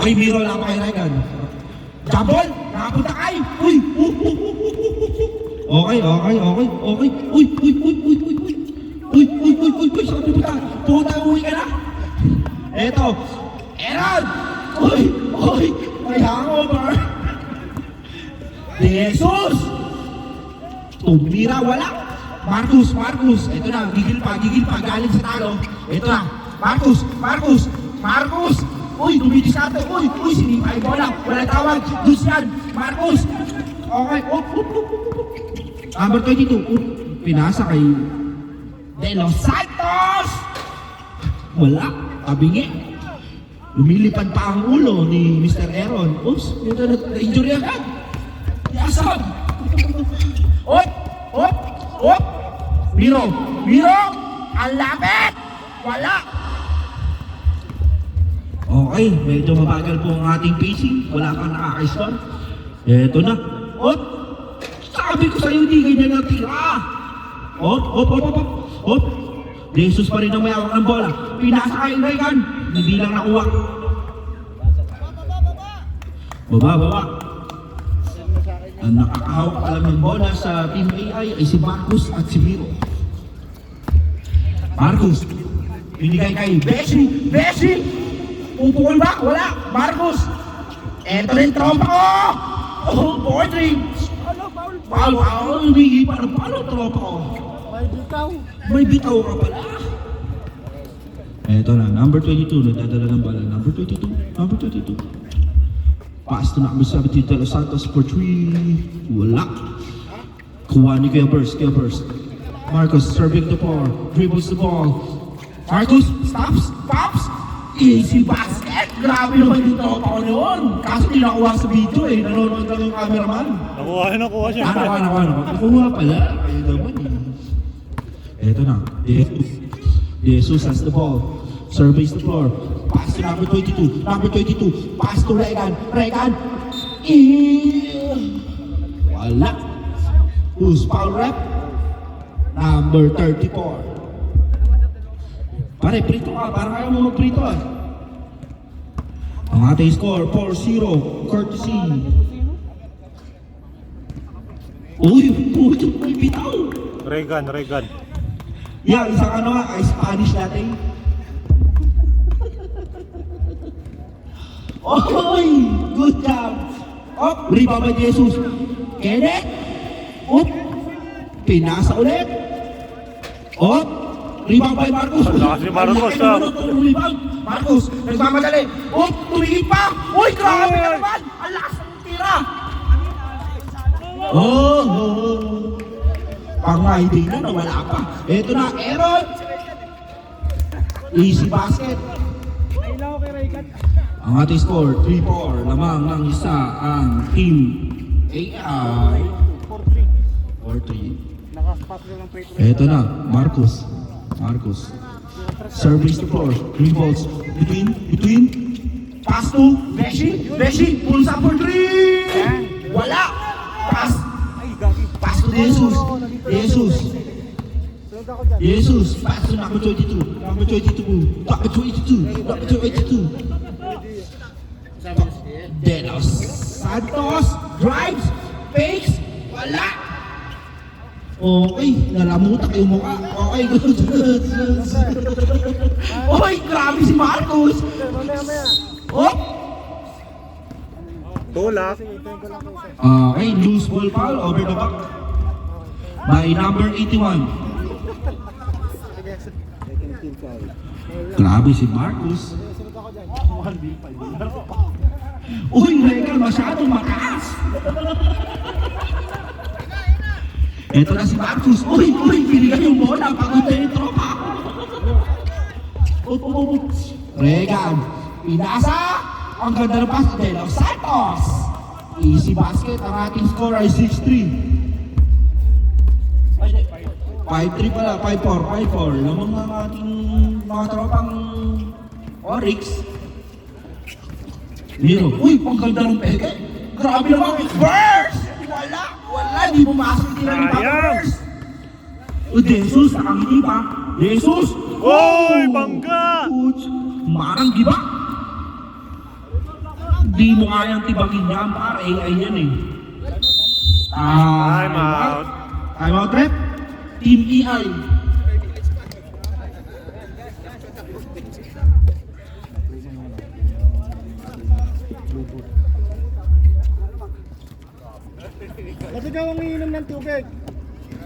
Okay, Miro lang kay Regan. Jabol! Nakapunta kay! Uy! Okay. Uy! Saan pupunta? Pupunta, uwi ka na! Eto! Aaron! Uy! May hangover! Jesus! Tumira, wala! Marcus! Ito na, gigil pa, galing sa talo. Ito na, Marcus! Uy, dumidiskarte! Uy, sinipay bola! Walang tawag! Lucian! Marcus! Okay, Number 22, pinasa kay De Los Santos! Wala, tabingi. Lumilipad pa ang ulo ni Mr. Aaron. Oops, ito na-injury agad. Yasab! Op! Miro! Ang lapit! Wala! Okay, medyo mabagal po ang ating pacing. Wala kang nakaka-score. Eto na. Op! Sabi ko sa'yo, hindi ganyan natira. Op! Jesus pa rin ang may awak ng bola. Pinasa kay Regan. Hindi lang nakuha. Baba. Ang nakakahawak pa lang ng bola sa Team AI ay si Marcus at si Miro. Marcus, binigay kay Beshi! Pupukol ba? Wala! Marcus! Eto rin trompa ko! Poetry! Paul! Humingi pa ng palo trompa ko. May bitaw ka pala. Eto na, number 22, nagdadala ng bala. Number 22. Pass to number 17, De Los Santos for 3. Wala. Kuha ni Kuya Burst. Marcus serving the ball, dribbles the ball. Marcus stops, pops. Easy basket. Grabe naman yung tropa ko noon. Kaso di nakuha sa video eh. Nanonood lang yung cameraman. Nakuha siya. Nakuha pala. Kayo naman eh. Eto na. Jesus has the ball. Surveys the floor. Pass to number 22. Pass to Regan. Wala. Who's foul rep? Number 34. Pare, prito ka. Parang ayaw mo mag-prito ah. Ang ating score, 4-0. Courtesy. Uy, may bitaw. Regan. Yeah, isang ay Spanish natin. Oy! Good job! Rebound by Jesus. Kenneth! Pinasa ulit. Rebound by Marcus. Si Marcus Rebound. Marcus, nagmamadali. Tumingin pa. Uy, grabe ka naman. Ang lakas ng tira. Pang-ID na wala pa. Ito na, Aaron. Easy basket. Ang ating score, 3-4. Lamang ng isa ang Team AI. 4-3. Ito na, Marcus. Service to floor. Green balls. Between. Pass to Beshi. Pulls up for 3. Wala. Pass to Jesus. Pass to number 22. De Los Santos drives, fakes, wala. Okay, nalamutak yung mukha. Okay, good. Oy, grabe si Marcus. Tulak. Okay, loose ball foul over the back by number 81. Grabe si Marcus. Uy, Regan, masyadong mataas. Ito na si Marcus. Uy, binigay yung bola. Pagod na yung tropa. Regan, pinasa. Ang ganda ng pass. De Los Santos. Easy basket. Ang ating score ay 6-3. 5-3 pala, 5-4. Lamang ng ating mga tropang Oryx. Miro, uy, pangganda ng peke. Grabe naman, burst! Wala, di pumasok din ang burst. Jesus, nakangiti pa. Jesus! Oy, bangga! Marang giba. Hindi mo kayang tibagin yan, par. AI yan eh. Time out. Time out, rep. Team EI. Ba't ikaw ang iinom ng tubig?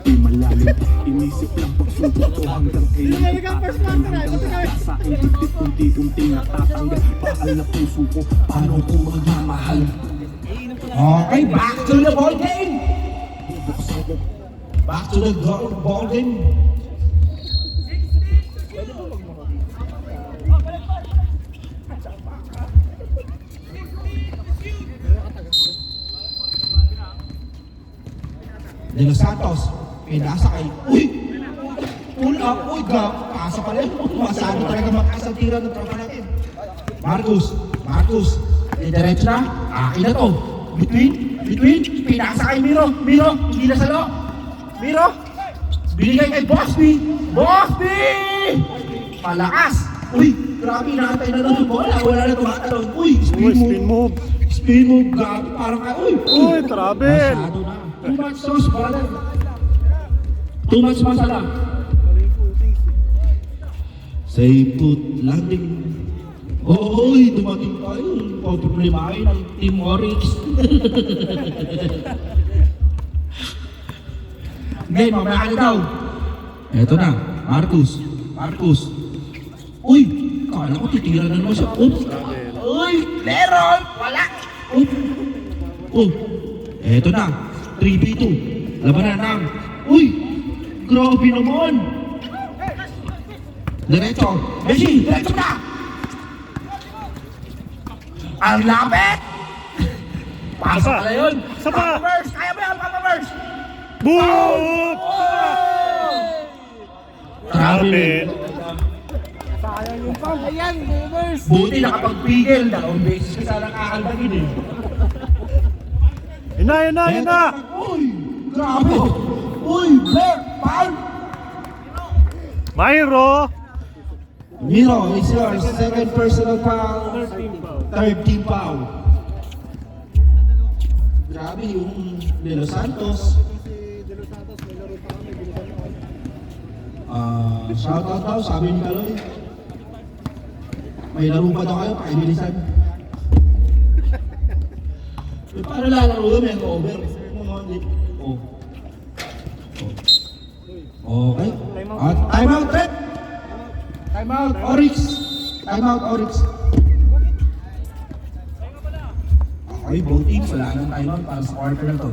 Di malalim, inisip lang pagsubok ko hanggang kailan Sino ka first quarter ay? Ba't ikaw? sa aking dibdib unti-unting natatanggal. Paal na puso ko, paano ko magmamahal? Okay, back to the ball game. Back to the ball game. De Los Santos, pinasa kay, uy! Pull up, uy, pasa pala yun. Masano talaga makaas ang tira ng tropa natin. Marcus, diretso na, akin na to. Between, pinasa kay Miro, hindi na salo. Miro, binigay kay Bosby! Palakas! Uy, grabe, nakatay na ng bola, wala na tumatalon. Uy, Uy, spin move. Spin move, grabe, parang uy! Uy, travel. Masyado na. Too much sauce, brother. Too much masala. Say put landing. Oy, dumating tayo. Problemahin ng Team Oryx. Hindi, mamaya ka daw. Eto na, Marcus. Uy, kala ko titira na naman siya. Oops. Uy, meron! Wala! Oops. Eto na, 3v2. Labanan ng, uy! Grabe naman! Diretso! Messi! Diretso na! Ang lapit! Pasok Isa. na yun! Isa pa. Papa Verse! Kaya mo yan, Papa Verse! Boom! Grabe! Sayang yung pang. Ayan, boomers. Buti nakapagpigil. Dalawang beses ka sana kakaldagin eh. Yun na! Uy! Grabe! Uy! Blair! Foul! Mayro! Miro, it's your second personal foul. Third team foul. Grabe yung De Los Santos. Shoutout daw, sabi ni Kaloy. May laro pa daw kayo, pakibilisan. Paano lalaro yun? May over. Oh. Okay. Time out, Red! Time out, Oryx! Okay, both teams, wala nang time out para sa quarter na to.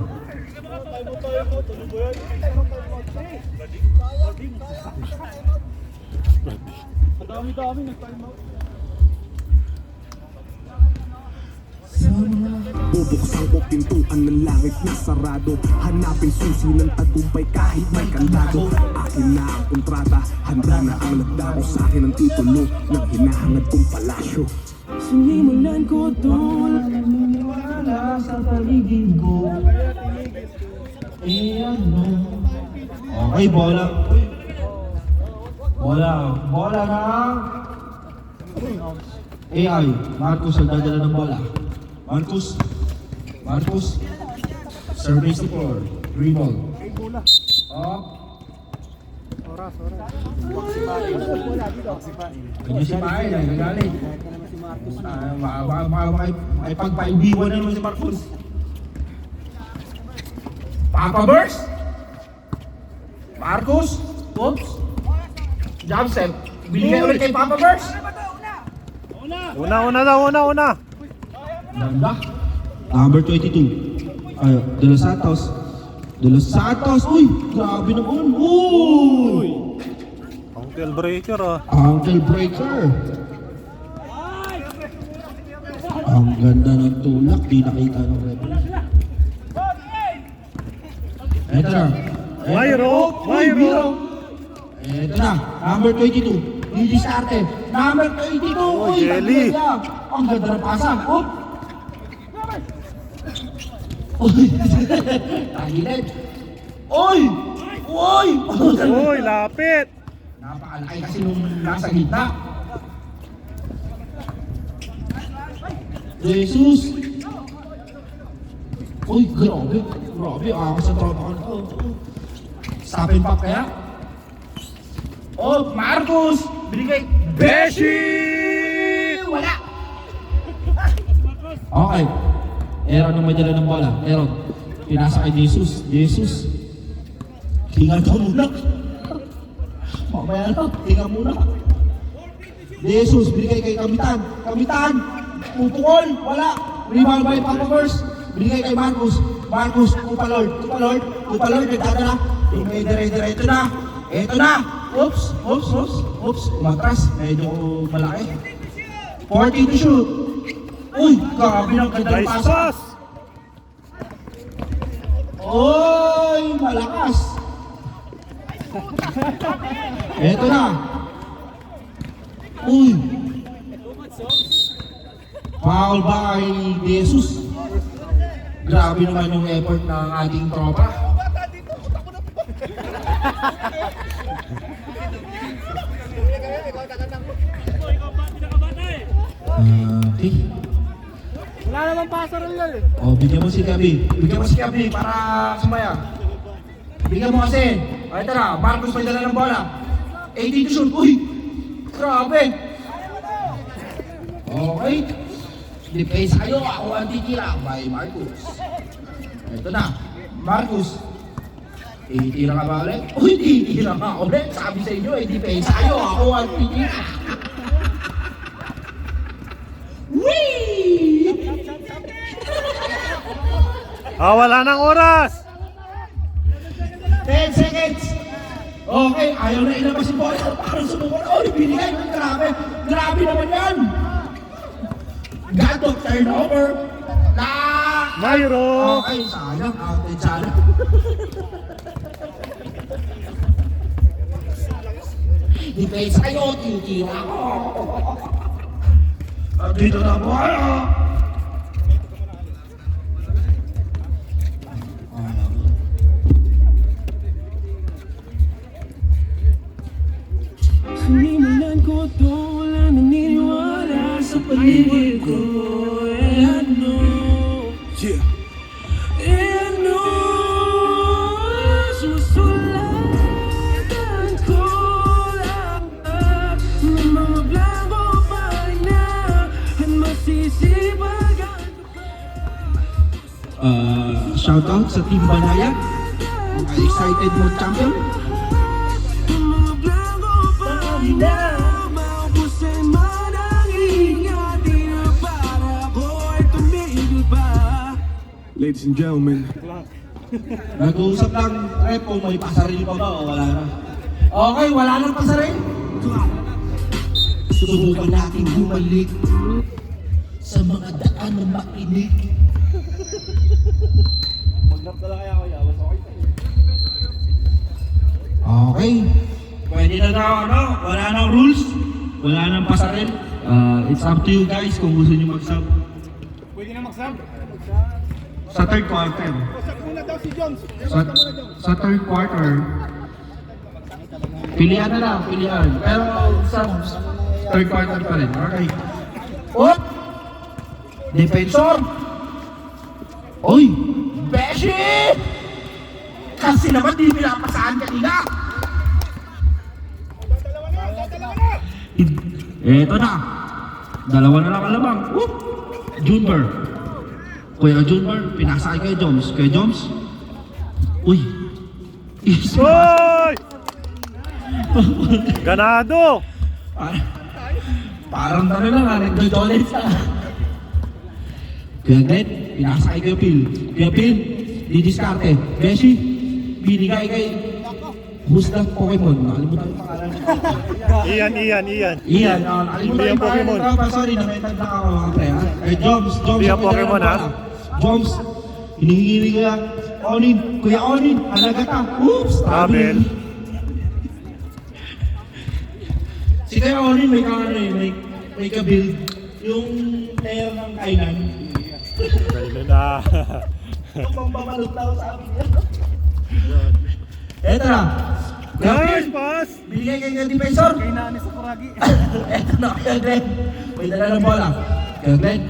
Dami-dami nag-time out. Bubuksan ko pintuan ng langit na sarado. Hanapin susi ng tagumpay kahit may kandado. Akin na ang kontrata, handa na ang nagdako. Sa akin ang titulo ng hinahangad kong palasyo. Sinimulan ko tol, wala sa paligid ko. Okay, bola na. AI, Marcus ang dadala ng bola. Marcus. Service to floor. Dribble. Up. Oras. Kanya si Pael, nagalit. May pagpaibiwan na naman si Marcus. Papa Burst! Marcus! Oops! Jump step. Binigay ulit kay Papa Burst! Una. Ganda. Number 22. De Los Santos. Uy! Grabe naman. Uy! Uncle breaker ah. Ankle breaker. Ang ganda ng tulak. Di nakita ng referee. Eto na. Mayro. Eto na. Number 22. Hindi diskarte. Number 22. Uy! Jelly. Ang ganda ng pasang. Uy! Tagilid. Uy! Uy, lapit! Napakalaki kasi nung nasa gitna. Jesus! Uy, grabe. Grabe, akas ang tropa ko na to. Stop and pop kaya? Oh, Marcos! Binigay. Beshi! Wala! Okay. Aaron ang may dala ng bola. Aaron. Pinasa kay Jesus. Jesus. Hinga ka muna. Mamaya na. Hinga muna. Jesus. Binigay kay Kamitan. Kamitan! Pupukol! Wala! Rebound by Papa Verse. Binigay kay Marcos. Marcos, Kupalord. Kupalord. Kupalord. Nagdadala. May dire-diretso na. Eto na. Oops. Oops. Oops. Oops. Umatras. Medyo malaki. 40 to shoot. Uy! Grabe ng ganda ng Nice pasa. pass! Uy! Malakas. Eto na. Uy! Foul by Jesus. Grabe naman yung effort ng ating tropa. Okay. Wala naman pasarol yan eh. O, bigyan mo si Gabi. Bigyan mo si Gabi para sumaya. Bigyan mo kasi. O, ito na. Marcos may dala ng bola. 18 to shoot. Uy! Grabe! Okay. Depensa kayo. Ako ang titira by Marcos. Ito na. Marcos. Titira ka ba ulit? Uy, titira ka ulit. Sabi sa inyo, depensa kayo. Ako ang titira. Whee! Wala ng oras! 10 seconds! Okay, ayaw na ilabas yung bola. Parang sumukot. Oh, binigay. Grabe. Grabe naman yan. Gato, turnover. Na! Mayro! Okay, sayang. Outed sana. Depensa kayo. Titira ako. At dito na bola. Sinimulan ko to, wala naniniwala sa paligid ko. Ano? Ano? Susulatan ko lang ng mga blanco pagna at masisipagan Shoutout sa Team Banaya. Mga excited mo champion. Ladies and gentlemen, Nag-uusap lang, rep, kung may pasarili pa ba o wala na. Okay, wala nang pasarili. Subukan natin bumalik sa mga daan ng makinig. Okay. Pwede na daw, ano? Wala nang rules. Wala nang pasaril. It's up to you guys kung gusto nyo mag-sub. Pwede na mag-sub. Sa third quarter. Sub muna daw si Jones. Sa third quarter, pilihan na lang, pilihan. Pero sa third quarter pa rin. Okay. What? Defensor! Oy! Beshi! Kasi naman di pinapasahan kanina. Eto na. Dalawa na lang ang labang. Whoop! Junber. Kuya Junber, pinasa kay Joms. Kuya Joms? Uy! Hoy! Ganado! Parang taro lang, nagdo-dollars na. Kuya Glenn, pinasa kay Kuya Phil. Kuya Phil, didiskarte. Beshi, binigay kay... Who's that Pokemon? Nakalimutan yung pangalan. Iyan. Iyan, nakalimutan yung pangalan. Pokemon. Sorry, nakitag na ako mga pre. Eh, Joms, Iyan Pokemon, ha? Joms, hinihingi ko yan. Onin, Kuya Onin, halaga ka. Oops, Abel. Si Kuya Onin may may ka-build. Yung player ng Kainan. Kailan na. Ang babalot daw sabi niya. Eto na. Nice pass! Binigay kay Kuya Defensor. Kay Nani sa Kuragi. Eto na, Kuya Glenn. May dala ng bola. Kuya Glenn,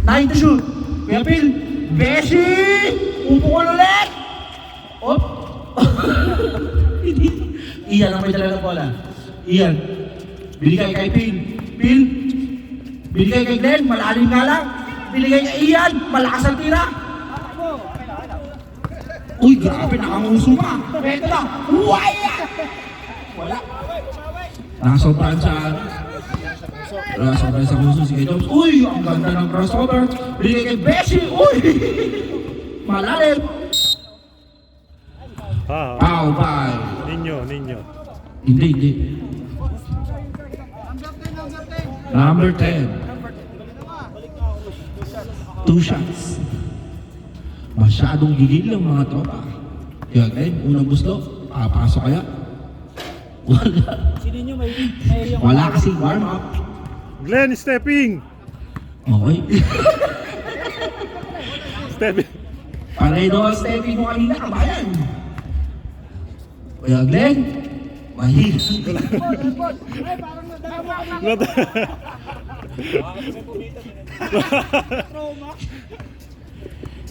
9 to shoot. Kuya Phil. Beshi! Upukol ulit! Op! Ian ang may dala ng bola. Ian. Binigay kay Phil. Phil. Binigay kay Glenn. Malalim nga lang. Binigay kay Ian. Malakas ang tira. Uy, grabe. Nakanguso pa. Pwede lang. Wala. Nakasobrahan sa sobrang sa puso si Kay Jones. Uy, ang ganda ng crossover. Binigay kay Beshi. Uy! Malalim. Foul by. Ninyo. Hindi. Number 10. 2 shots. Masyadong gigil ang mga tropa. Kaya Glenn, unang gusto, papasok kaya? Wala. Wala kasing warm up. Glenn, stepping! Okay. Stepping. Panay doon ang stepping mo kanina, kabayan. Kaya Glenn, mahirap.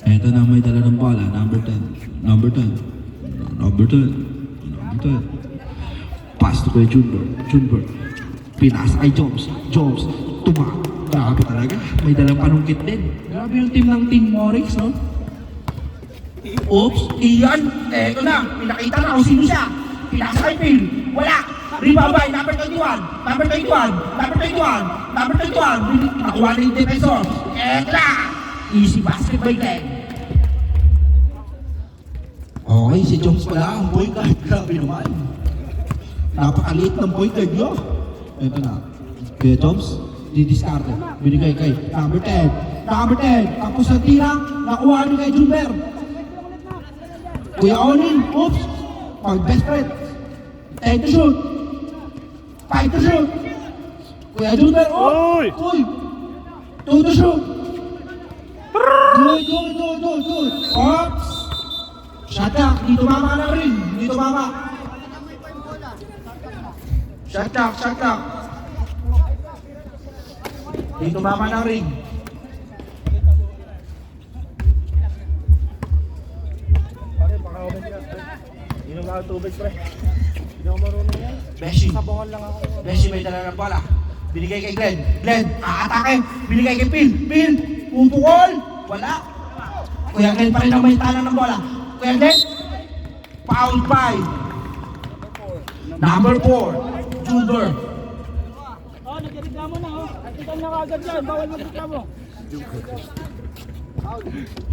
Eto na may dala ng bola, number 10. Number 10. Pass to kay Junber. Pinasa kay Jones. Grabe talaga. May dalang panungkit din. Grabe yung team ng Team Morix, no? Oops, Ian. Eto na. Pinakita na kung sino siya. Pinasa kay Phil. Wala. Rebound by number 21. Nakuha na yung defensor. Eto na. Easy basket by Glenn. Okay, si Jones pala ang point guard. Grabe naman. Napakaliit ng point guard nyo. Ito na. Kaya Jones, didiskarte. Binigay kay number 10. Tapos sa tira, nakuha ni kay Junber. Kuya Onin, oops. Best friend. 10 to shoot. 5 to shoot. Kuya Junber, Oy! 2 to shoot. Good. Oops. Shot clock. Dito mama na rin. Shot clock. Dito mama ng ring. Inom lang ang tubig, pre. Beshi. Sabongan lang ako. Beshi may dala ng bola. Binigay kay Glenn. Aatake. Binigay kay Phil. Pupukol. Wala. Kuya Glenn pa rin ang may talang ng bola. Kuya Glenn. Foul by. Number 4. Junber. Nagreklamo na, Tignan na kagad yan. Bawal magreklamo.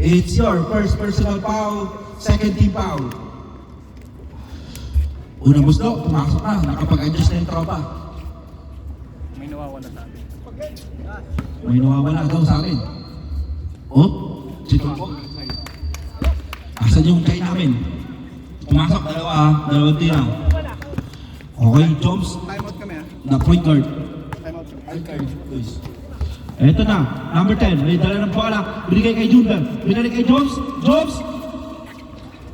It's your first personal foul. Second team foul. Unang gusto, pumasok na. Nakapag-adjust na yung tropa. May nawawala sa atin. May nawawala daw sa akin. Oh, sige po. Asan yung kay namin? Pumasok, dalawang tira. Okay, Jones. Timeout kami, ha? Na point guard. Timeout kami. Point guard, please. Eto na, number 10. May dala ng bola. Binigay kay Junber. Binigay kay Jones.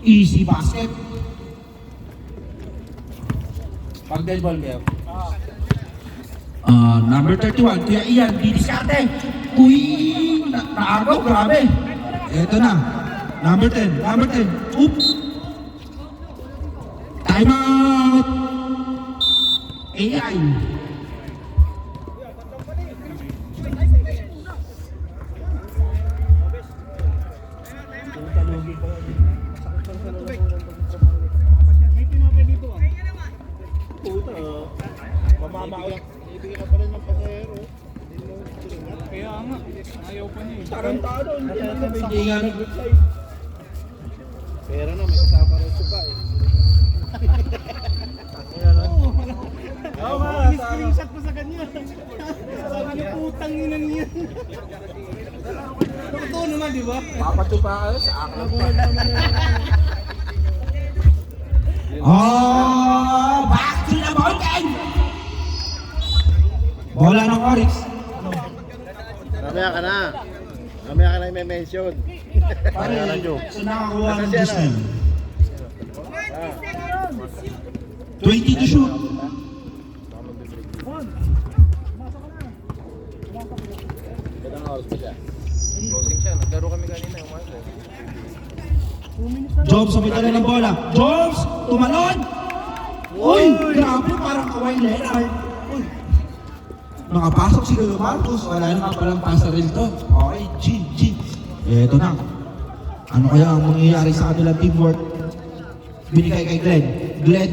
Easy basket. Pag-dead ball kayo. Number 31, Kuya Ian, didiskarte. Uy, naagaw, grabe. Eto na, number 10. Oops. Time out. AI. May tinapay dito, ah. Mamamaya. Ibigyan ka pa rin ng pasahero. Kaya nga, ayaw pa niya eh. Tarantado, hindi Ingan. Pera na, may kasama rin siya pa eh. Oo nga, screenshot ko sa kanya. Sabi niya, putang ina niya. Totoo naman, di ba? Papatupa kayo sa akin. Nagulat naman yan. Oh, back to the ball game. Bola ng Oryx. Mamaya ka na. Mamaya ka na yung may mention. Pare, so nakakuha ng Disney. 20 to shoot. Ganda ng oras pa siya. Closing siya. Naglaro kami kanina. Umaga. Jobs ang may dala ng bola. Jobs! Tumalon! Uy! Grabe, parang Kawhi Leonard. Uy! Nakapasok si Kuya Marcos. Wala na nga palang pasaril to. Okay, G. Eto na. Ano kaya ang mangyayari sa kanilang teamwork? Binigay kay Glenn. Glenn.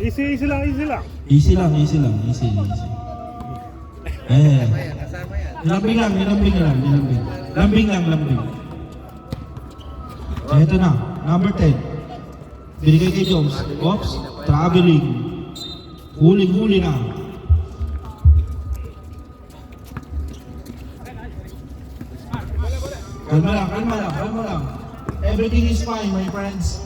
Easy lang. Easy lang. Eh. Kasama yan. Lambing lang. Lambing. Eto na, number 10. Binigay kay Jones. Oops, traveling. Huling-huli na. Kalma lang. Everything is fine, my friends.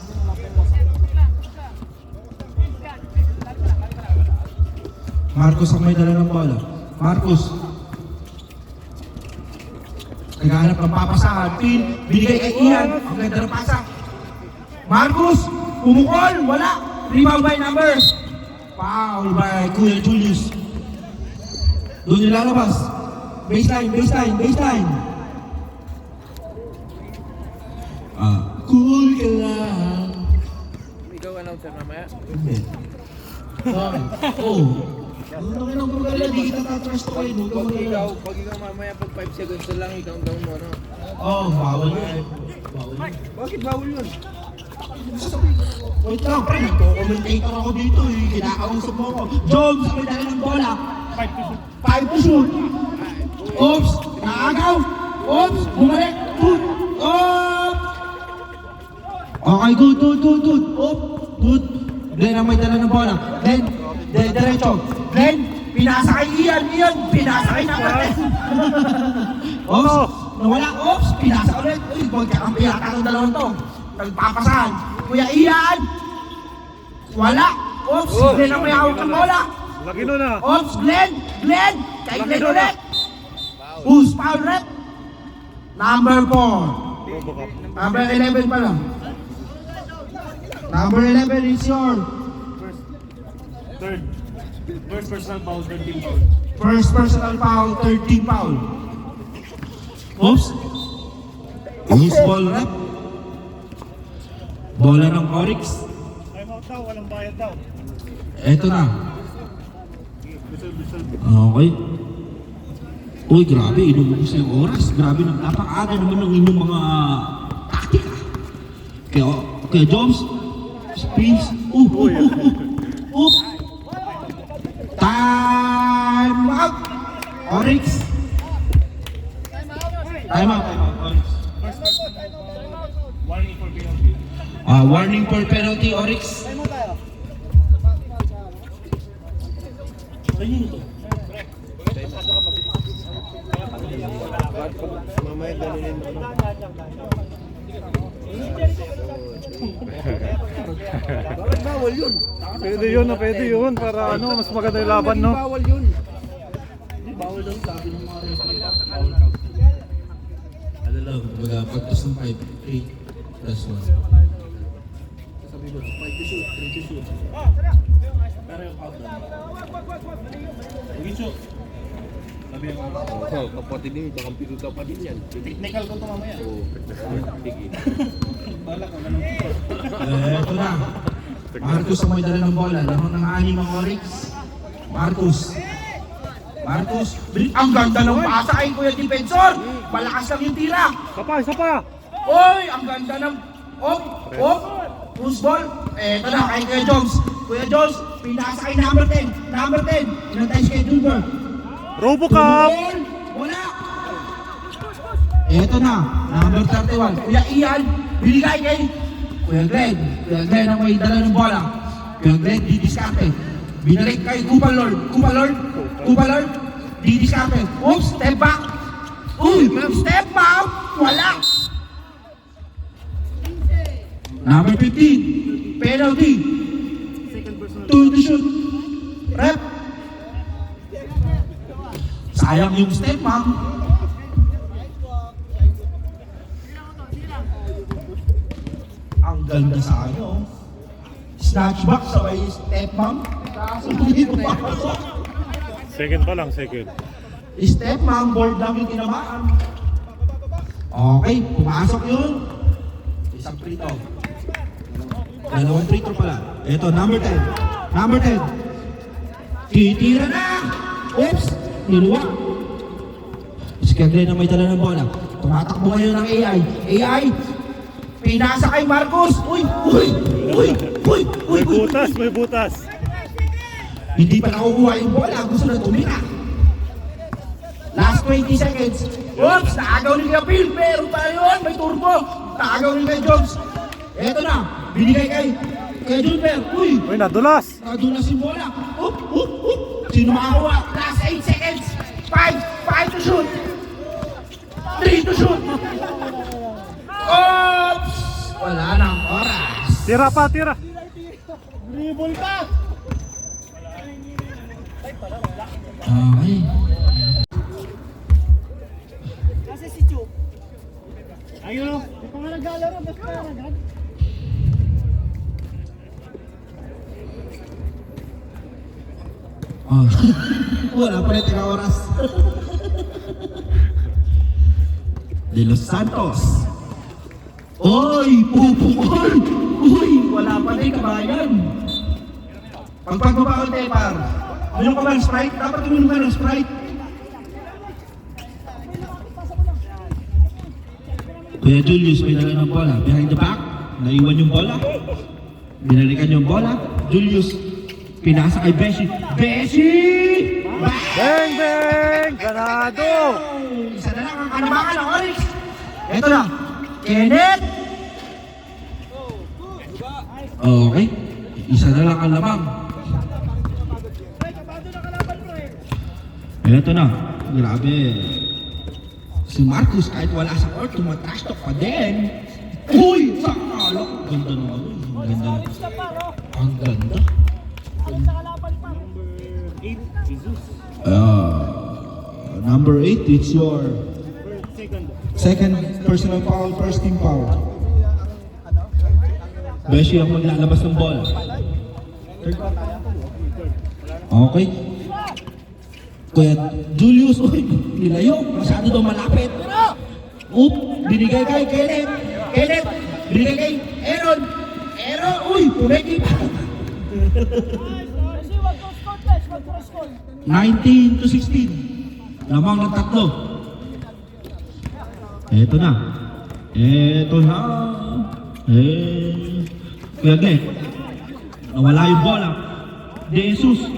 Marcos ang may dala ng bola. Marcos. Naghahanap ng papasahan. Pin, binigay kay Ian. Ang ganda ng pasa. Marcos, umukol, wala. Rebound by numbers. Foul by Kuya Julius. Doon nilalabas. Baseline. Cool ka lang. Ikaw announcer mamaya. Hindi. Oh. Ano nang gumagala, di kita tatrust ko kayo. Pag ikaw mamaya pag 5 seconds na lang, i-countdown mo, no? Oh, bawal yun. Bakit bawal yun? Wait lang, pre. Nagko-commentator ako dito eh. Kinakausap mo ako. Jones, may dala ng bola. 5 to shoot. Oops, naagaw. Oops, bumalik. Shoot. Oops. Okay, good. Oops, good. Glenn ang may dala ng bola. Glenn, diretso. Glenn, pinasa kay Ian. Pinasa kay number 10. Oops, nawala. Oops, pinasa ulit. Uy, huwag ka kang pinaka ng dalawang to. Nagpapasahan. Kuya Ian! Wala! Oops! Glenn ang may hawak ng bola! Laki nun ah. Oops! Glenn! Kay Glenn ulit! Who's foul rep? Number 4. Number 11 pa lang. Number 11 is your Third. First personal foul, third team foul. first personal foul, third team foul. Oops! Who's ball rep? Bola ng Oryx. Time out daw, walang bayad daw. Eto na. Bisal. Okay. Uy, grabe, inubos yung oras. Grabe, napakaaga naman ng inyong mga taktika. Kaya Jones, spins. Time out. Oryx. Time out. Oryx. Warning for penalty. Warning for penalty, Oryx. Mamaya ganunin mo. Bakit bawal yun? Pwede yun. Para ano, mas maganda yung laban, no? Bawal yun. Bawal daw sabi ng mga referee. Ano lang, pagtas ng 5, 3 plus 1. Sabi ko, 5 to shoot, 3 to shoot. Pero yung countdown. Hindi shoot. Sabi yung Oh, kapatid din, kakampi ko kapatid yan. technical ko ito mamaya. Oo. Sige. Bala ko, ganun ko. Eto na. Marcos ang may dala ng bola. Lamang ng 6 ang Oryx. Marcos, ang ganda ng pasa kay Kuya Defensor. Malakas lang yung tira. Isa pa! Oy, ang ganda ng... Who's ball? Eto na, kay Kuya Jones. Kuya Jones, pinasa kay number 10. Inantay si kay Dunbar. Robocup! Wala! Eto na, number 31. Kuya Ian, binigay kay Kuya Glenn. Kuya Glenn ang may dala ng bola. Kuya Glenn, didiskarte. Binalik kay Kupa Lord. Didiskarte. Oops, step back. Step back. Wala. Number 15, penalty. 2 to shoot. Rep. Sayang yung step, ma'am. ganda sa ano. Snatch back sabay step mom. Kaso hindi pumasok. Second pa lang, second. Step mom, board lang yung tinamaan. Okay, pumasok yun. Isang free throw. Dalawang free throw pala. Ito, number 10. Number 10. Titira na! Oops! Niluwa. Si Kagre na may dala ng bola. Tumatakbo ngayon ng AI. AI! Pinasa kay Marcos! Uy! Uy! Uy! Uy! Uy! May butas, may butas. Hindi pa nakukuha yung bola. Gusto na tumira. Last 20 seconds. Oops! Naagaw ni Kapil. Pero pa yun. May turbo. Naagaw ni kay Jobs. Eto na. Binigay kay Junper. Uy! Uy, nadulas. Nadulas yung bola. Up! Up! Up! Sino makakuha? Last 8 seconds. 5 to shoot. 3 to shoot. Oops! Wala nang oras. Tira pa, tira. Dribble ka! Okay. Ayun o. Di pa nga naglalaro. Basta agad. Oh. Wala pa rin tika oras. De Los Santos. Oy! Pupukol! Uy! Wala pa rin kabayan. Pagpagbaba ko Tepar. Uminom ka ba ng Sprite? Dapat uminom ka ng Sprite. Kuya Julius, may dala ng bola. Behind the back, naiwan yung bola. Binalikan yung bola. Julius, pinasa kay Beshi. Beshi! Bang, bang! Ganado! Isa na lang ang kanabangan ng Oryx. Eto na, Kenneth! Okay, isa na lang ang lamang. Eto na, grabe. Si Marcus kahit wala sa court, tumatrash talk pa din. Uy! Sakala! Ganda ng ano, ang ganda. Ang ganda. Number 8, it's your second personal foul, first team foul. Beshi ang maglalabas ng bola. Okay. Kuya Julius, uy, nilayo. Masyado daw malapit. Oop, binigay kay Kenneth. Kenneth, binigay kay Aaron. Aaron, uy, pumeki pa. 19 to 16. Lamang ng tatlo. Eto na. Eto na. Kuya Glenn. Nawala yung bola. De Jesus.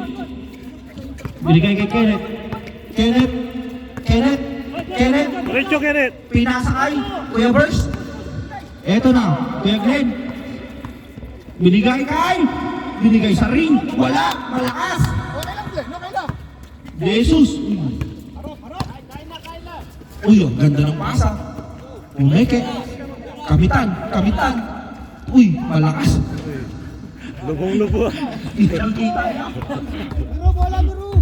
Binigay kay Kenneth. Kenneth. Kenneth. Kenneth. Diretso, Kenneth. Pinasa kay Kuya Burst. Eto na. Kuya Glenn. Binigay sa ring. Wala. Malakas. Okay lang, Glenn. Okay lang. De Jesus. Uy, ang ganda ng pasa. Umeke. Kamitan. Uy, malakas. Lubong-lubo. Kitang-kita na. Biro, bola, biro.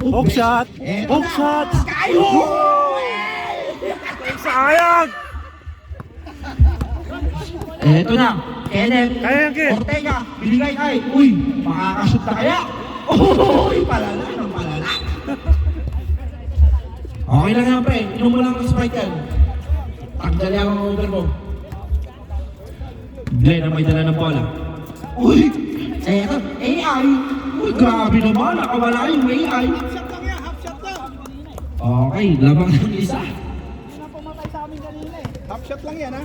Hook shot. Hook shot. Sayang. Eto na. Kenneth. Kaya yan, Ken. Ortega. Binigay kay. Uy, makakashoot na kaya? Uy, palala. Okay lang yan, pre. Inom mo lang ang Sprite yan. Tanggalin ang over mo. Glenn ang may dala ng bola. Uy! Eto, AI! Uy, grabe naman. Nakawala yung AI. Half shot lang yan. Half shot lang. Okay, lamang ng isa. Hindi na pumatay sa amin kanina eh. Half shot lang yan ha.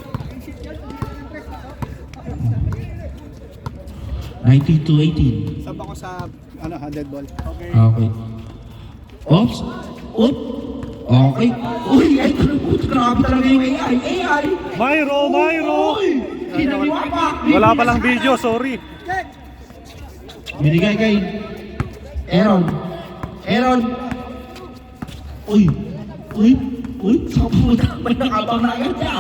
19 to 18. Sab ako sa dead ball. Okay. Okay. Oops! Oop! Okay. Uy! Eto na po. Grabe talaga yung AI. AI! Myro. Uy! Kinaliwa pa! Wala palang video, sorry. Binigay kay Aaron. Uy! Sa puta, may nakabang na agad niya.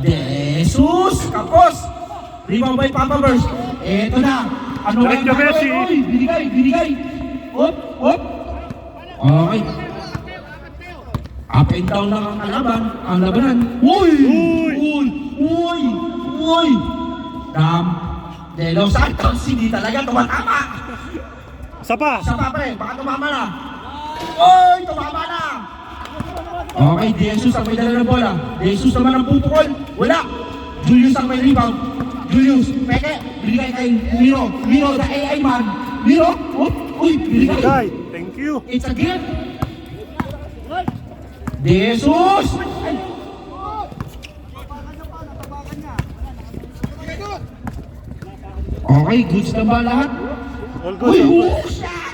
Jesus! Kapos! Rebound by Papa Burst. Eto na. Ano Diretso, Messi. Uy! Binigay! Up! Okay. Up and down lang ang kalaban, ang labanan. Uy! Uy! Uy! Uy! De Los Santos, hindi talaga tumatama. Isa pa. Isa pa pre, baka tumama na. Uy! Tumama na! Okay, De Jesus ang may dala ng bola. De Jesus naman ang pupukol. Wala! Julius ang may rebound. Julius, peke, binigay kay Miro. Miro, the AI man. Miro, uy, binigay. Guy, thank you. It's a gift. De Jesus! Ay. Okay, goods na ba lahat? All Uy, good. hook shot!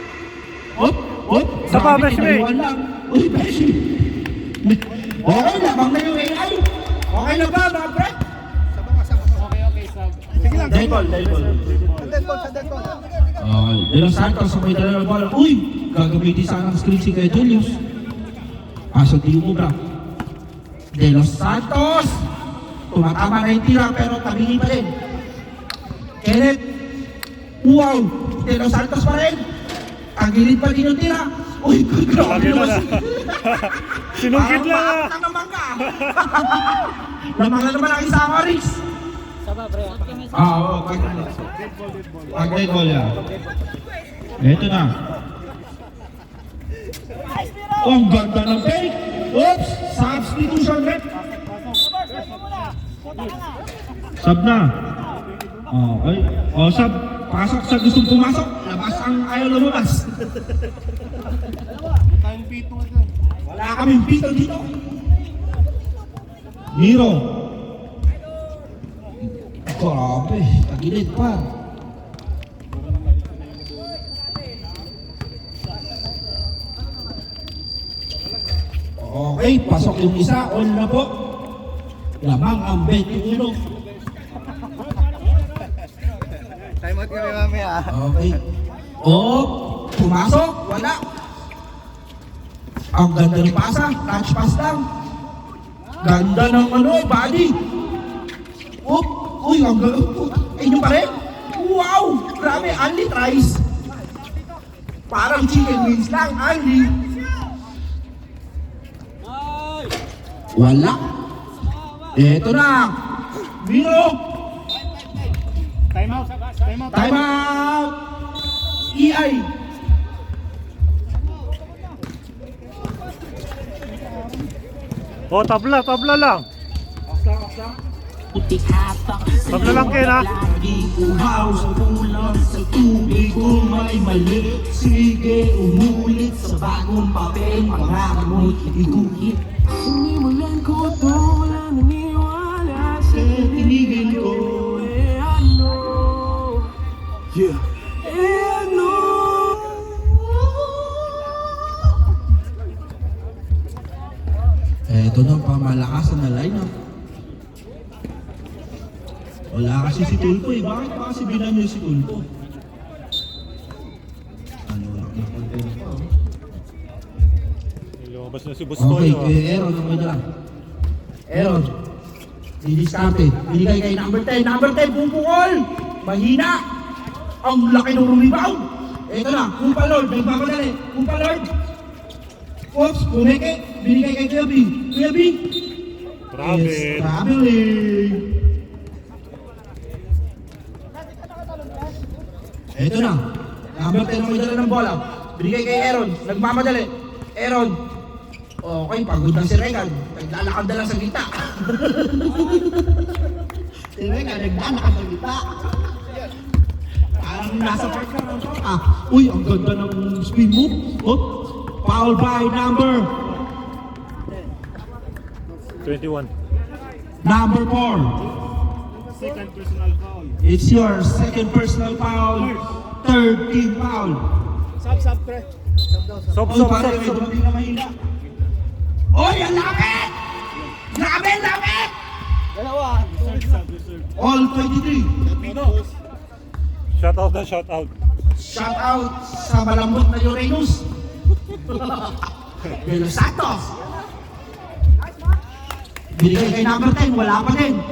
Hop, hop. Isa pa, Grabe, Beshi. tinayuan lang. Uy, Beshi. Okay, labang na yung AI. Okay na ba, mga pre? Sige lang. Dead ball. Dead ball. Okay, De Los Santos ang may dala ng bola. Uy, gagamitin sana ng screen si Kuya Julius. Kaso di umubra. De Los Santos! Tumatama na yung tira pero tabingin pa rin. Kenneth! Wow! De Los Santos pa rin! Tagilid pa din yung tira. Uy, grabe Lagi na naman. na. Sinungkit lang ah. Parang naman ka. Lamang na naman ang isang oris. Oo, pag dead ball yan. Ito na. Oh, ang ganda ng fake. Oops! Substitution rep. Sub na. Okay. O, sub. Pasok sa gustong pumasok. Labas ang ayaw lumabas. Tayong pito ito. Wala kaming pito dito. Miro. Grabe. Tagilid pa. Okay, pasok yung isa. All na po. Lamang ang 21. Time out kami mamaya. Okay. Oh, pumasok. Wala. Ang ganda ng pasa. Touch pass lang. Ganda ng body. Oh, uy, ang ganda. Inyo pa rin? Wow! Grabe, Andy tries. Parang chicken wings lang, Andy. Wala. Eto na. Miro. Time out. Time out. Time out. EI. Oh, tabla lang. Tabla lang, Ken, ha? Uhaw sa ulam sa tubig kung may mali. Sige, umulit sa bagong papel. Pangakamot, iguhit. Sinimulan ko to, wala naniwala sa Tinigil ko. ano. Yeah. Ano? Eto na, pamalakasan na lineup. Wala kasi si Tulpo eh. Bakit ba kasi binanyo si Tulpo? Ano lang yung Tulpo? Lumabas na si Okay, Bustoyo. kay Aaron ang may dala. Aaron. Didiskarte. Binigay kay number 10. Number 10, pupukol! Mahina! Ang laki ng rebound! Eto na, Kumpa Lord. Nagpapadali. Kumpa Lord. Oops, pumeke. Binigay kay Kuya B. Kuya B. Grabe. Yes, traveling. Eto na. Number 10 ang may dala ng bola. Binigay kay Aaron. Nagmamadali. Aaron. Okay, pagod na si Regan. Naglalakad na lang sa gita. Si Regan, naglalakad sa gita. Parang nasa park na lang siya. Uy, ang ganda ng spin move. Oh, foul by number 21. Number 4. Second personal foul. It's your second personal foul. Third team foul. Sub, pre. Sob. Parang may dumating na mahina. Oy, ang lapit! Grabe, ang lapit! Dalawa. All 23. Shout out. Shout out sa malambot na Uranus. De Los Santos. Binigay kay number 10, wala pa din.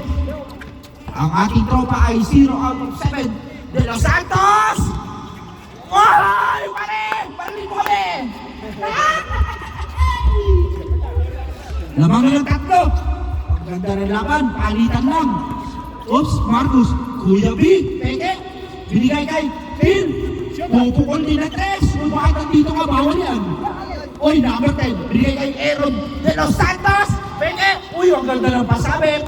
Ang ating tropa ay 0 out of 7. De Los Santos! Oy! Pare! Parali mo kami! Lamang na ng tatlo. Ang ganda ng laban, palitan lang. Oops, Marcus, Kuya B, peke. Binigay kay Phil. Pupukol din na tres. Uy, bakit nandito nga, bawal yan. Uy, number 10, binigay kay Aaron de los Santos. Peke. Uy, ang ganda ng pasabit.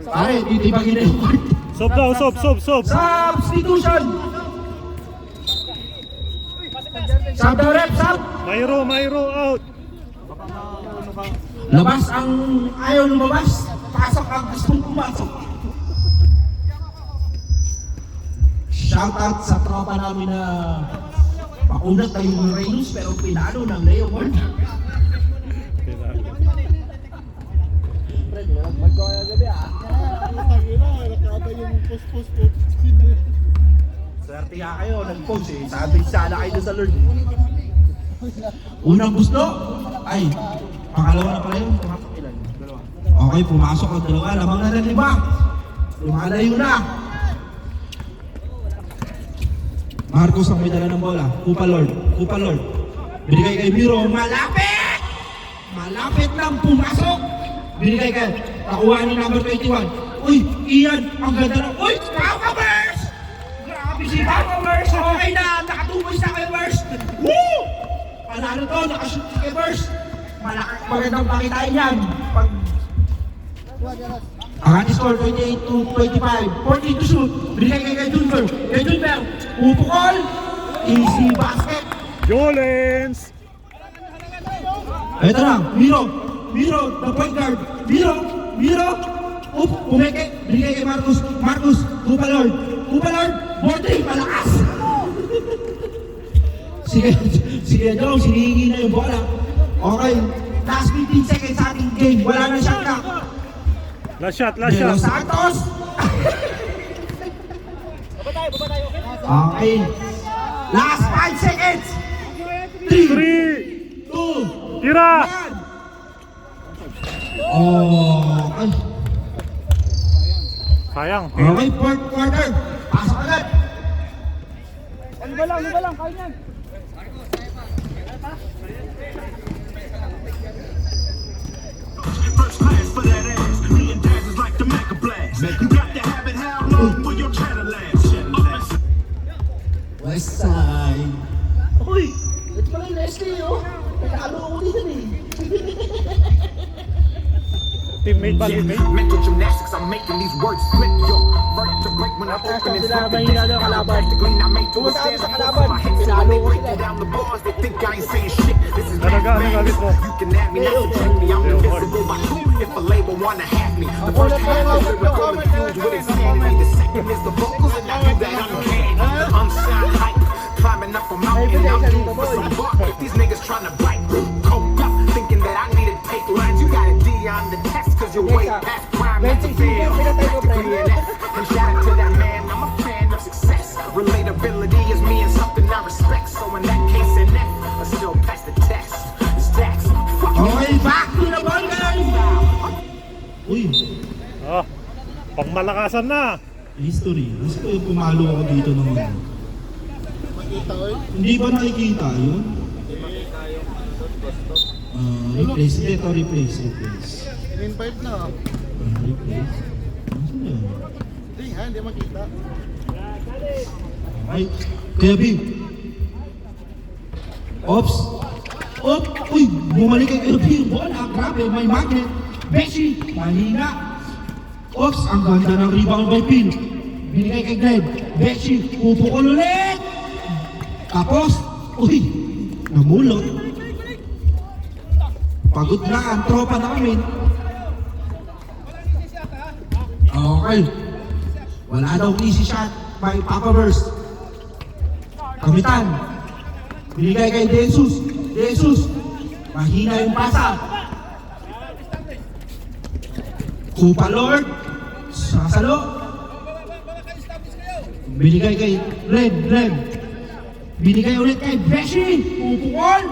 Pare, titibagin na yung court. Sob daw, sob. Substitution. Sub daw rep, sub. Mayro out. Labas ang ayaw lumabas. Pasok ang gustong pumasok. Shoutout sa tropa namin na pakunat tayo ng Reynolds pero pinalo ng Leo Ward. Swerte nga kayo, nag-post eh. Sabi sana kayo sa Lord. Unang gusto, ay, pangalawa na pala yun. Pumasok ilan? Dalawa. Okay, pumasok ang dalawa. Lamang na ng 5. Lumalayo na. Marcos ang may dala ng bola. Kupa Lord. Binigay kay Miro. Malapit! Malapit lang pumasok. Binigay kay, nakuha ni number 21. Uy, Ian, ang ganda ng, uy, Papa-Verse! Grabe si Papa-Verse. Okay na, nakatumoy sa kay Verse. Woo! Panalo to, nakashoot si kay Verse. Magandang pakitain yan. Ang ating score 28-25, 14 to shoot. Binigay kay Junber. Kay Junber, upukol. Easy basket. Jolens! Ito na, Miro, the point guard. Miro. Pumeke. Binigay kay Marcus, Kupa Lord. Boarding, malakas. Sige, Joe, sinihingi na yung bola. Okay, last 15 seconds sa ating game. Wala na shot clock. Last shot. De Los Santos. Okay. Last 5 seconds. 3, 2, Tira! 1. Okay. Sayang. Okay, fourth quarter. Pasok agad. Ano ba lang, kaya niyan. First class for that ass. Me and Dad is like the Mega Blast. You got to have it how long for your channel last. West side. Uy! Ito pala yung Leslie, oh. Nagkakalo ako dito eh. Teammate ba? Mental gymnastics, I'm making these words flip, yo. Vertebrae when I open and flip the disc. Practically not made to withstand the force of my hits. And when they break down the bars, they think I ain't saying shit. This is Talaga, ano galit mo? You can have me, not subject me. I'm invisible by who? If a label wanna have me. The first half is lyrical infused with insanity. The second is the vocals, and I do that uncanny. Unsigned hype, climbing up a mountain. I'm due for some bark. If these niggas tryna bite, coke up, thinking that I need to take lines. You got a D on the test, cause you're way past prime. That's a fail. Practically an F. And shout out to that man, I'm a fan of success. Relatability is me and something I respect. So in that case, an F, I still pass the test. Stacks, fuck you. Okay, back to the ball, guys! Uy, Pangmalakasan na. history. Kasi ko yung pumalo ako dito naman. Hindi ba nakikita yun? Replace. Ito, replace. In-invite na. Replace. Ano yun? Hindi makita. Ay, Kuya Bing. Ops. Uy, bumalik kay Kuya Bing. Bola, grabe, may magnet. Beshi, mahina. Ops, ang ganda ng rebound by Pin. Binigay kay Glenn. Beshi, pupukol ulit. Tapos, uy, namulot. Pagod na ang tropa namin. Okay. Wala daw easy shot by Papa-Verse. Kamitan. Binigay kay Jesus. Mahina yung pasa. Kupa Lord. Sasalo. Binigay kay Red. Binigay ulit kay Beshi. Pupukol.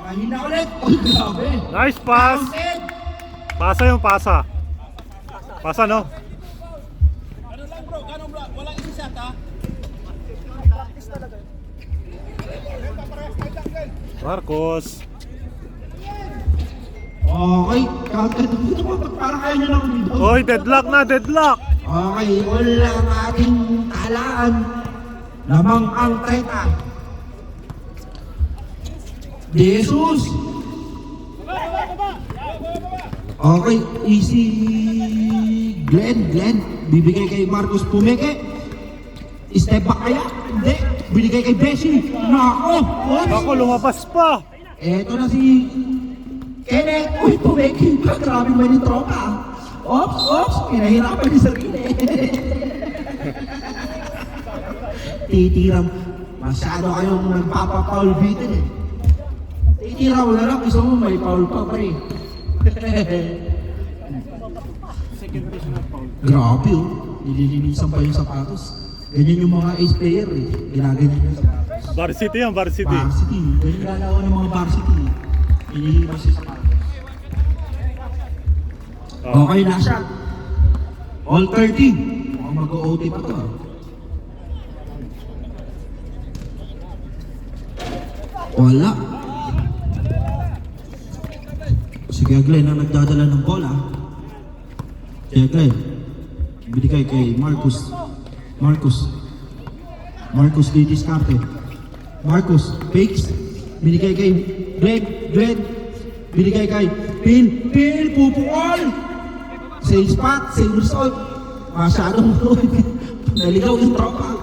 Mahina ulit. Uy, grabe. Nice pass. Counted. Pasa yung pasa. Pasa, no? Marcos. Okay, counted. Parang kaya nyo lang dito. Oy, deadlock na, deadlock. Okay, wala ang ating talaan. Lamang ang 30. Jesus! Okay, easy. Glenn. Bibigay kay Marcos Pumeke. Step back kaya? Hindi. Binigay kay Beshi. Nako! Oops! Ako, lumabas pa. Eto na si Kenneth. Uy, Pumeke. Grabe mo yung tropa. Oops! Pinahirapan yung sarili. Titiram. Masyado kayong nagpapapaul bitin eh. Titira mo na lang. Gusto mo may paul pa pre. Grabe oh. Nililinisan pa yung sapatos. Ganyan yung mga ace player eh. Ginaganyan yung sapatos. Varsity yan, varsity. Varsity. Ganyan galawan ng mga varsity. Nililimas yung sapatos. Okay na siya. All 30. Mukhang mag-OT pa to ah. Wala. Si Kuya Glenn ang nagdadala ng bola. Kuya Glenn, binigay kay Marcus didiscarte. Marcus, fakes. Binigay kay Glenn. Binigay kay Phil, pupukol. Same spot, same result. Masyadong naligaw yung tropa.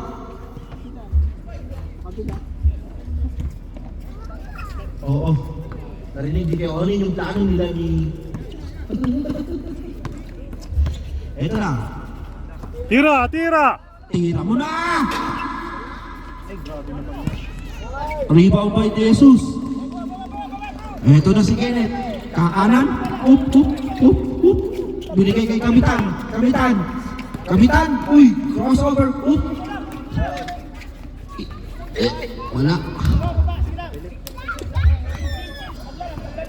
Oo. Narinig di kayo, ano yung plano nila ni... Eto na. Tira. Tira mo na! Rebound by Jesus. Eto na si Kenneth. Kakanan. Up. Binigay kay Kamitan. Uy, crossover. Up. Wala.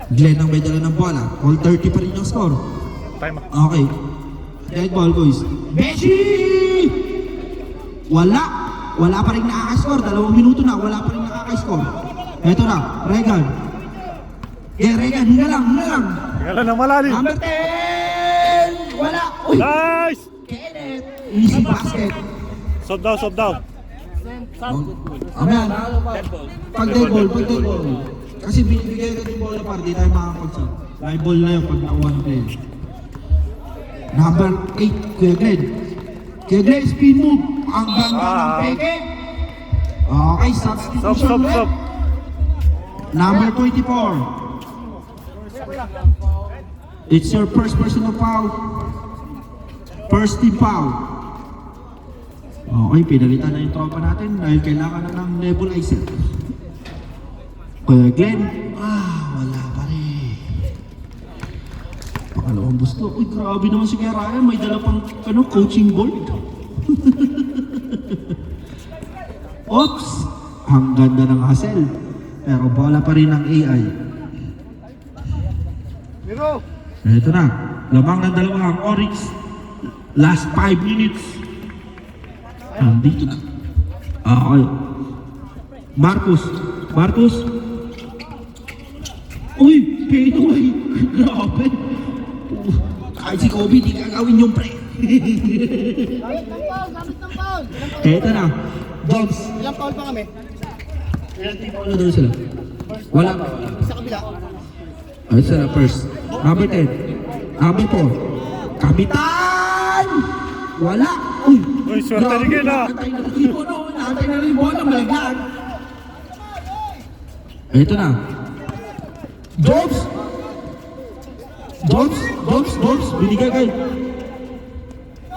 Glenn ang may dala ng bola. All 30 pa rin ang score. Time out. Okay. Dead ball, boys. Beshi! Wala pa rin nakaka-score. 2 minuto na. Wala pa rin nakaka-score. Eto na. Regan. Regan. Hinga lang. Tingala na malalim. Number 10! Wala. Uy! Nice! Kenneth. Easy basket. Sob daw. Amen. Pag dead ball. Kasi binibigay ka yung bola para di tayo makakapag-sub. Live ball na yun pag nakuha ng play. Number 8, Kuya Glenn, spin move. Ang ganda ng peke. Okay, substitution ulit. Sob. Number 24. It's your first personal foul. First team foul. Okay, pinalitan na yung tropa natin dahil kailangan na ng nebulizer. Kuya Glenn, wala pa rin. Pakalawang gusto. Uy, grabe naman si Kuya Ryan. May dala pang coaching board. Oops! Ang ganda ng hustle. Pero bola pa rin ng AI. Miro! Ito na. Lamang ng dalawang Oryx. Last 5 minutes. Nandito na. Okay. Marcus. Uy, Pinoy! Grabe! Kahit si Kobe, di gagawin yung pre. Gamit ng foul! Eto na. Dogs. Ilang foul pa kami? Ano daw sila? Wala pa. Sa kabila. Ay, sila first. Number 10. Number 4. Kapitan! Wala! Uy! Uy, swerte ni Glenn, ah. Nakatay na rin mo, no? Nakatay na rin mo, no? Malagyan. Eto na. Jobs! Binigay kay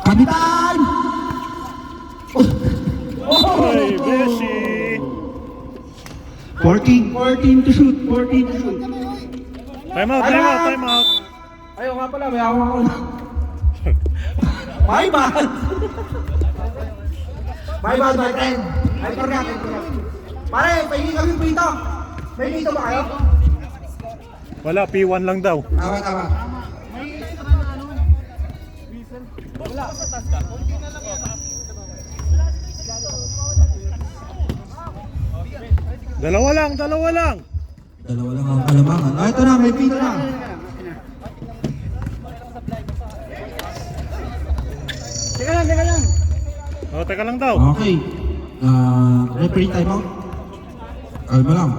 Kapitan! Oy, Beshi! 14 to shoot. Time out. Ayaw nga pala, may awa ko na. My bad, my friend. I forgot. Pare, pahingi kami prito. May prito ba kayo? Wala, P1 lang daw. Tama. Dalawa lang. Dalawa lang ang kalamangan. Ito na, may prito na. Oh, teka lang daw. Okay. Referee timeout. Kalma lang.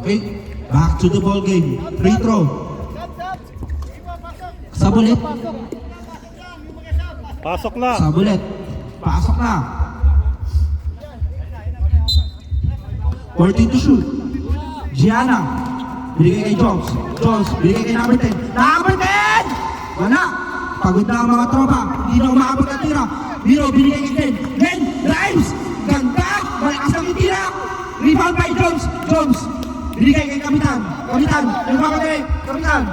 Okay. Back to the ball game. Free throw. Sabulit. Pasok lang. Sabulit. Pasok na. 14 to shoot. Gianna. Binigay kay Jones. Jones. Binigay kay number 10. Number 10! Wala. Pagod na ang mga tropa. Hindi na umaabot ang tira. Miro. Binigay kay Glenn. Glenn. Drives. Ganda. Malakas ang tira. Rebound by Jones. Jones. Binigay kay Kapitan. Kapitan. Nagpapagay. Kapitan.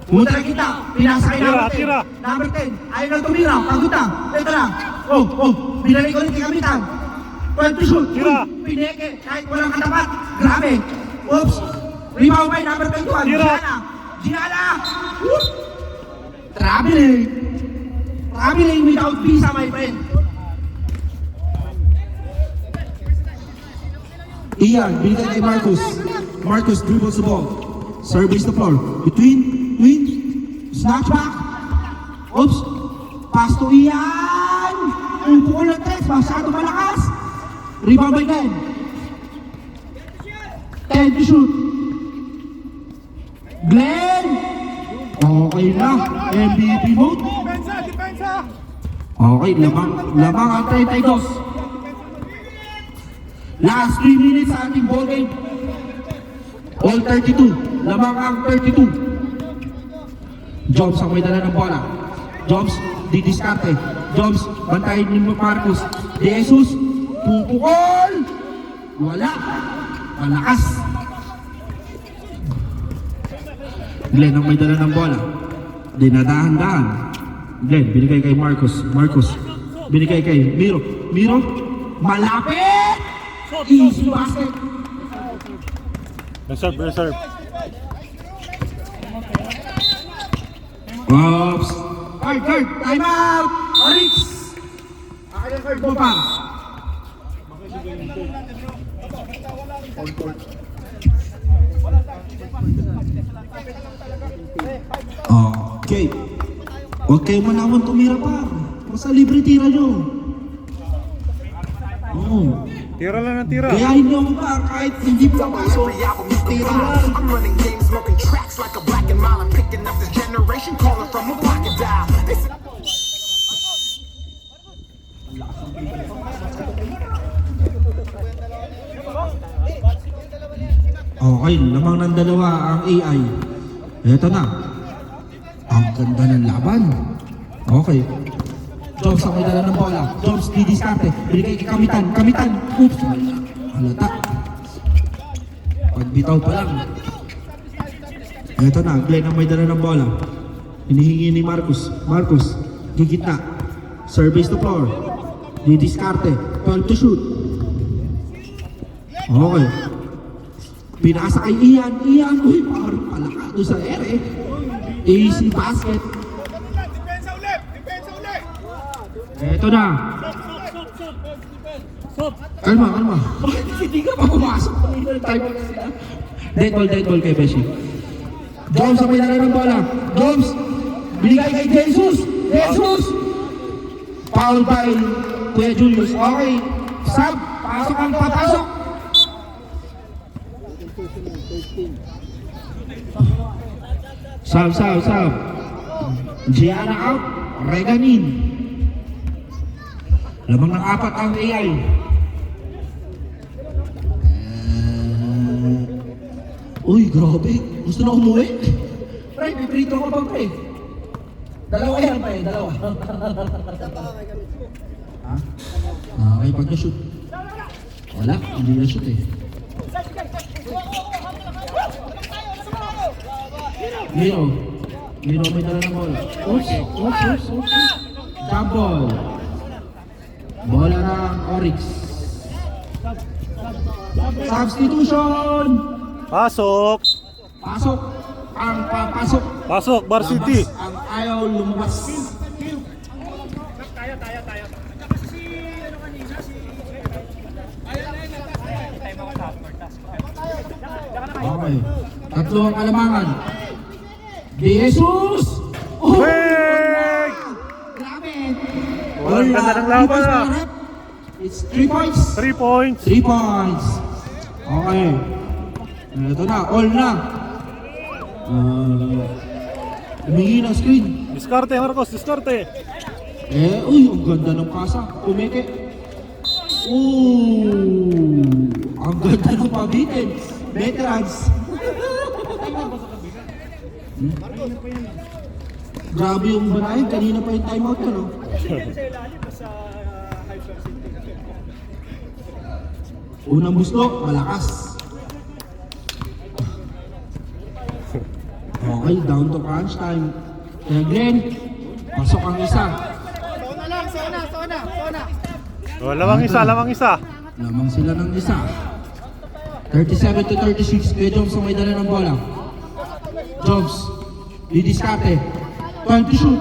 Pumunta na kita. Pinasa kay number 10. Tira. Number 10. Ayaw na tumira. Pagod na. Ito na. Oh. Binalik ulit kay Kapitan. 12 to shoot. Tira. Pineke. Kahit walang katapat. Grabe. Oops. Rebound by number 21. Tira. Gianna. Whoop. Traveling. Traveling without visa, my friend. Ian, binigay kay Marcus. Marcus dribbles the ball. Service the floor. Between. Snatch back. Oops. Pass to Ian. Pukul ng tres. Masyado malakas. Rebound by Glenn. 10 to shoot. Glenn. Okay na. MVP mode. Okay, lamang ang 32. Last 3 minutes sa ating ball game. All 32. Lamang ang 32. Jobs ang may dala ng bola. Jobs, didiskarte. Jobs, bantayin ni Marcus. De Jesus, pupukol. Wala. Malakas. Glenn ang may dala ng bola. Dinadahan-dahan. Glenn, binigay kay Marcus. Marcus, binigay kay Miro. Miro, malapit! Easy basket. Reserve. Oops. Guard. Time out! Oryx! Akin ang guard mo pa. Okay. Huwag kayo manawan tumira pa. Basta libre tira nyo. Oo. Tira lang ng tira. Gayahin nyo ba kahit hindi pa pasok. Tira lang. I'm running games, smoking tracks like a black and mild. I'm picking up this generation, calling from a pocket dial. They say- Okay, lamang ng dalawa ang AI. Eto na. Ang ganda ng laban. Okay. Jones ang may dala ng bola. Jones didiskarte. Binigay kay Kamitan. Oops. Halata. Pagbitaw pa lang. Eto na. Glenn ang may dala ng bola. Hinihingi ni Marcus. Marcus. Gigitna. Service to floor. Didiskarte. 12 to shoot. Okay. Pinasa kay Ian. Uy, parang palakado sa ere. Easy basket. Eto na. Kalma. Bakit hindi ka pa pumasok? Dead ball kay Beshi. Jones ang may dala ng bola. Jones. Binigay kay Jesus. Foul by Kuya Julius. Okay. Sub. Pasok ang papasok. Sub. Gianna out. Reganin. Lamang ng 4 ang AI. Uy, grabe. Gusto na umuwi? Pre, piprito ka pa pre. Dalawa yan pa dalawa. Ha? Okay, pag na-shoot. Wala, hindi na-shoot eh. Miro may dala ng bola. Oops. Jump ball. Bola ng Oryx. Substitution. Pasok. Ang papasok. Pasok, Varsity. Labas ang ayaw lumabas. Okay. Tatlo ang alamangan. De Jesus! Oh! Hey! Ang ganda ng laban ah. It's 3 points. 3 points. 3 points. Okay. Ito na, all na. Humingi ng screen. Diskarte, Marcos, diskarte. Uy, ang ganda ng pasa. Pumeke. Ang ganda ng pabitin. Veterans. Grabe yung banayan. Kanina pa yung timeout ko, no? Unang gusto, malakas. Okay, down to crunch time. Kaya Glenn, pasok ang isa. Oh, lamang isa, lamang isa. Lamang sila ng isa. 37 to 36, kaya Joms ang may dala ng bola. Joms, didiskarte. Time to shoot.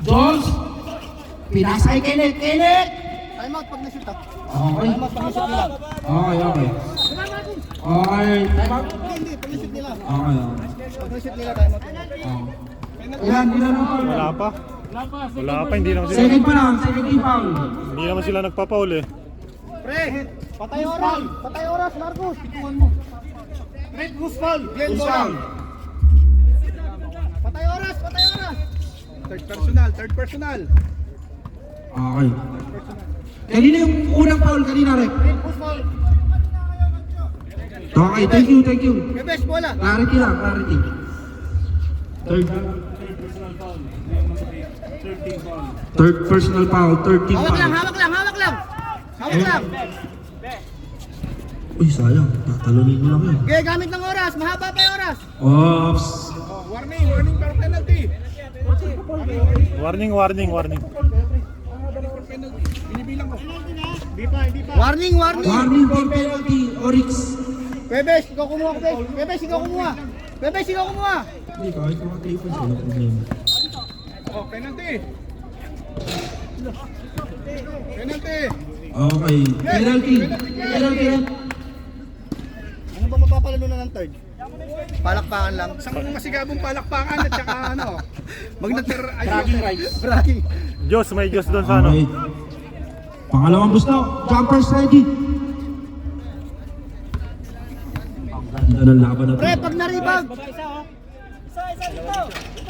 Joms, pinasay Kenneth. Time out pag na-shoot ah. Okay. Time out pag na-shoot nila. Okay. Time out. Hindi, pag na-shoot nila. Okay. Pag na-shoot nila, time out. Ilan ang foul? Wala pa. Wala pa, hindi naman sila. Second pa lang, second team foul. Hindi naman sila nagpa-foul eh. Pre, patay oras. Patay oras, Marcos. Pituan mo. Red goose foul. Glenn Goose Bola. foul. Patay oras, patay oras. Third personal. Okay. Kanina yung unang foul kanina, Rek. Red goose foul. Okay, thank you. Bebes, bola. Clarity lang, clarity. Third personal foul, third team Hawak lang, foul. hawak lang, hawak lang. Hawak lang. Uy, sayang. Tatalunin mo lang yun. Okay, gamit ng oras. Mahaba pa yung oras. Ops. Warning para penalty. Warning. Binibilang ko. Warning. Warning for penalty, Oryx. Bebes, ikaw kumuha. Bebes, ikaw kumuha. Hindi, kahit mga 3 points, wala problema. Oh, penalty. Penalty. Okay, penalty. Ano ba mapapalalo na ng third? Palakpakan lang. Isang masigabong palakpakan at saka ano. Bragging. Diyos, may Diyos doon sa ano. Okay. Pangalawang gusto, jumpers ready. Ang ganda ng laban na to. Pre, pag na-rebound.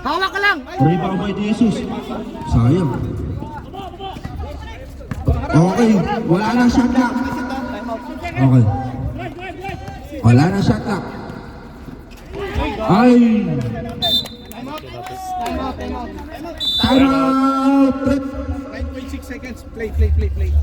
Hawak ka lang. Rebound by Jesus. Sayang. Okay, wala nang shot clock. Okay. Wala nang shot clock. Ay! Time out! 9.6 seconds. Play. Dali.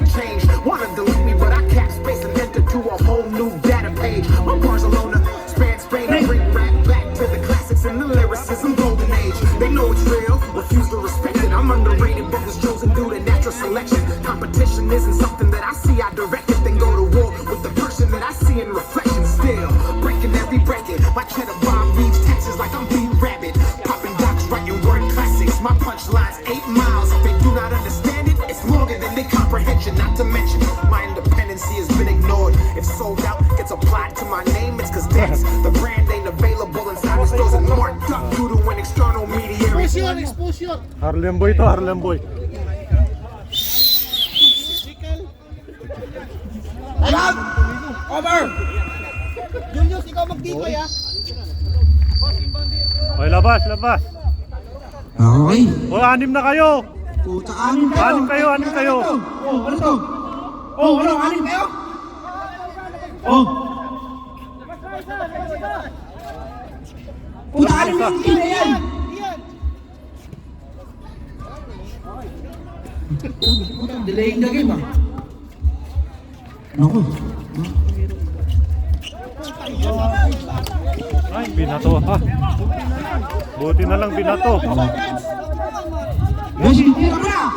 Change. Wanna delete me, but I cap space and enter to a whole new data page. My Barcelona span Spain and bring rap back to the classics and the lyricism golden age. They know it's real, refuse to respect it. I'm underrated, but was chosen due to natural selection. Competition isn't something that I see I directed. Then go to war with the person that I see in reflection. Still breaking every bracket. My cheddar bomb reads Texas like I'm Pete Rabbit. Popping docs, writing word classics. My punchlines 8 miles. If they do not understand it, it's longer than their comprehension. Not to mention, my independency has been ignored. If sold out gets applied to my name, it's cause that's the brand ain't available inside the stores and marked up due to an external mediary. Exposure. Harlem Boy to, Harlem Boy. Alam! Over! Julius, ikaw mag-decoy ah. Okay, labas. Okay. O, 6 na kayo. Puta, anim kayo. Anim kayo. Oh, ano to? Oh, ano? Anim kayo? Oh. Puta, anim yung team na yan. Delaying the game ah. Naku. Ay, binato ha. Buti na lang binato. Messi, tira mo na!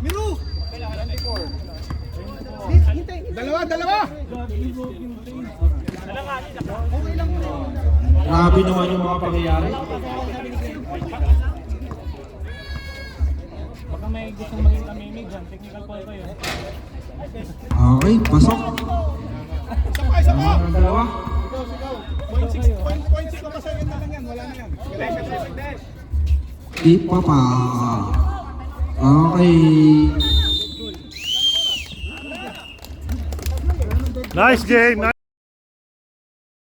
Miru. Dalawa. Grabe naman yung mga pangyayari. Baka may gustong maging kamimig dyan. Technical foul kayo. Okay, pasok. Isa pa. Ang dalawa. 0.6 na pa second na lang yan. Wala na yan. Ipa pa. Okay. Nice game.